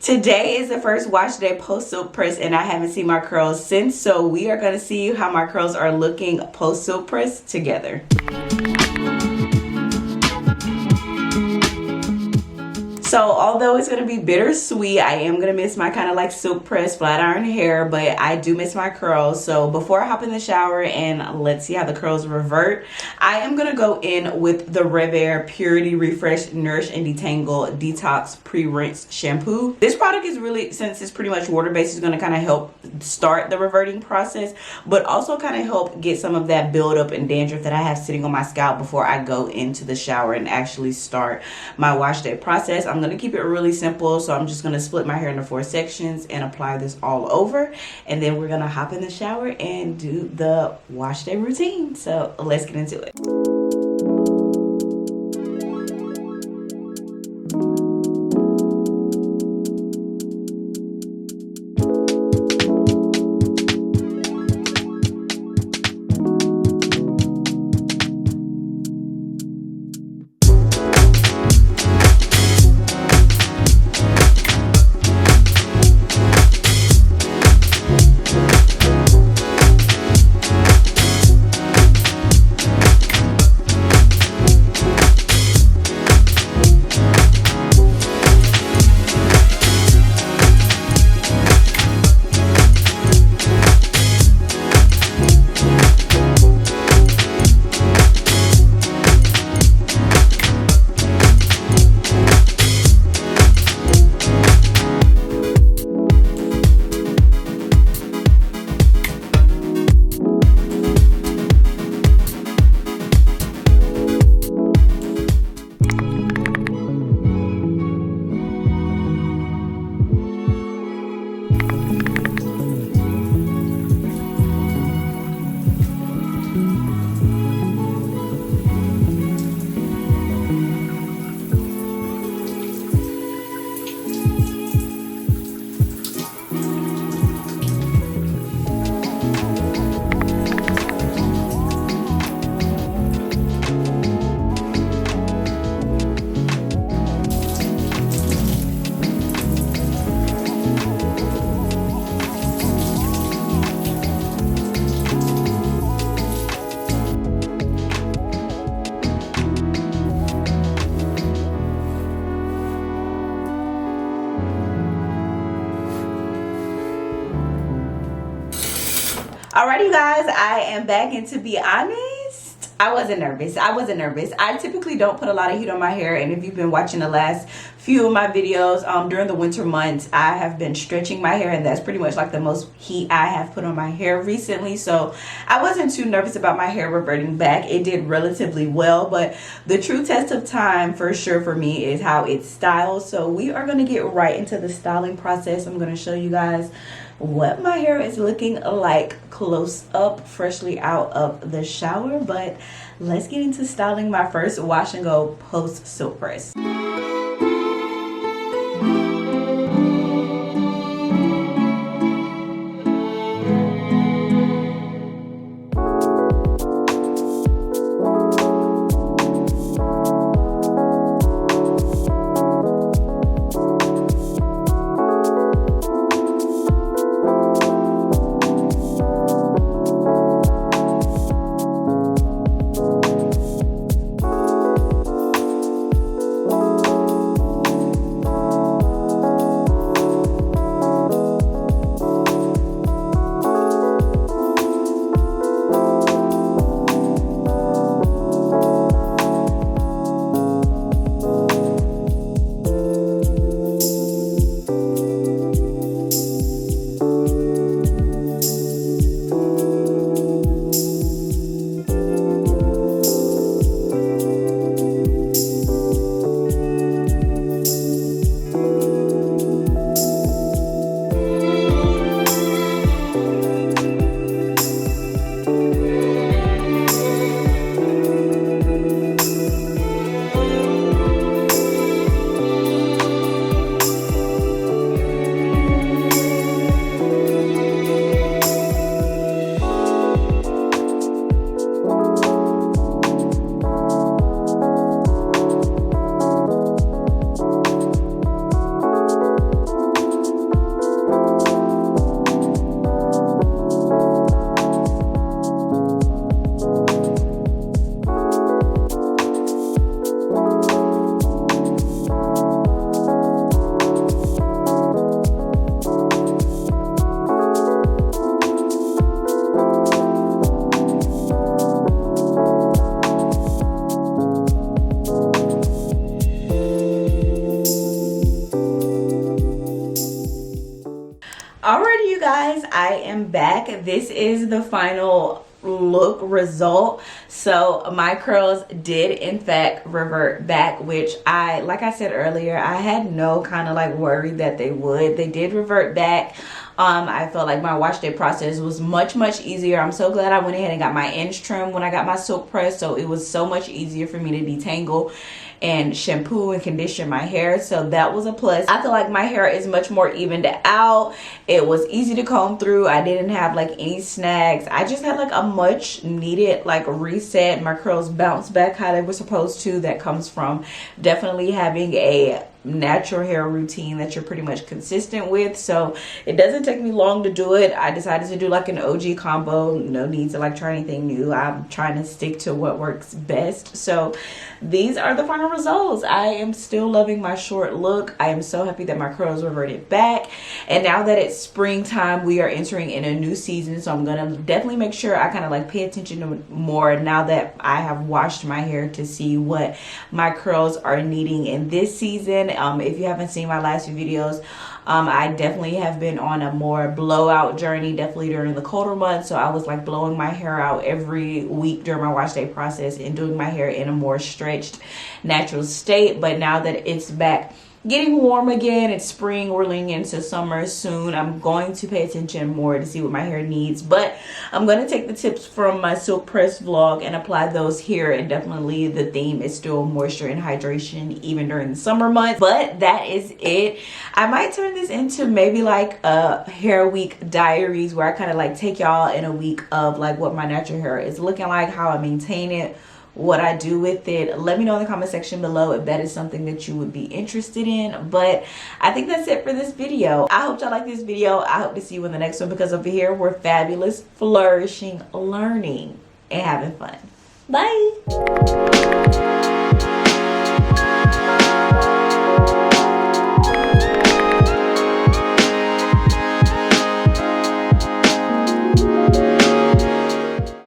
Today is the first wash day post silk press and I haven't seen my curls since, so we are going to see how my curls are looking post silk press together. So although it's going to be bittersweet, I am going to miss my kind of like silk press flat iron hair, but I do miss my curls. So before I hop in the shower and let's see how the curls revert, I am going to go in with the Reverting Purity Refresh Nourish and Detangle Detox Pre-Rinse Shampoo. This product is really, since it's pretty much water-based, is going to kind of help start the reverting process, but also kind of help get some of that buildup and dandruff that I have sitting on my scalp before I go into the shower and actually start my wash day process. I'm going to keep it really simple, so I'm just going to split my hair into 4 sections and apply this all over, and then we're going to hop in the shower and do the wash day routine. So let's get into it. Alright, you guys, I am back, and to be honest, I wasn't nervous. I typically don't put a lot of heat on my hair, and if you've been watching the last few of my videos during the winter months, I have been stretching my hair, and that's pretty much like the most heat I have put on my hair recently. So I wasn't too nervous about my hair reverting back. It did relatively well, but the true test of time for sure for me is how it styles. So we are going to get right into the styling process. I'm going to show you guys what my hair is looking like close up, freshly out of the shower. But let's get into styling my first wash and go post silk press. Alrighty, you guys, I am back. This is the final look result. So my curls did in fact revert back, which like I said earlier, I had no kind of like worry that they would. They did revert back. I felt like my wash day process was much easier. I'm so glad I went ahead and got my ends trimmed when I got my silk press, so it was so much easier for me to detangle and shampoo and condition my hair, so that was a plus. I feel like my hair is much more evened out. It was easy to comb through. I didn't have like any snags. I just had like a much needed like reset. My curls bounced back how they were supposed to. That comes from definitely having a natural hair routine that you're pretty much consistent with. So it doesn't take me long to do it. I decided to do like an OG combo. No need to like try anything new. I'm trying to stick to what works best. So these are the final results. I am still loving my short look. I am so happy that my curls reverted back, and now that it's springtime, we are entering in a new season, so I'm gonna definitely make sure I kind of like pay attention to more now that I have washed my hair to see what my curls are needing in this season. If you haven't seen my last few videos, I definitely have been on a more blowout journey, definitely during the colder months. So I was like blowing my hair out every week during my wash day process and doing my hair in a more stretched natural state. But now that it's back getting warm again, it's spring, we're leaning into summer soon, I'm going to pay attention more to see what my hair needs. But I'm going to take the tips from my silk press vlog and apply those here, and definitely the theme is still moisture and hydration even during the summer months. But that is it. I might turn this into maybe like a hair week diaries, where I kind of like take y'all in a week of like what my natural hair is looking like, how I maintain it, what I do with it. Let me know in the comment section below if that is something that you would be interested in. But I think that's it for this video. I hope y'all like this video. I hope to see you in the next one, because over here we're fabulous, flourishing, learning, and having fun. Bye.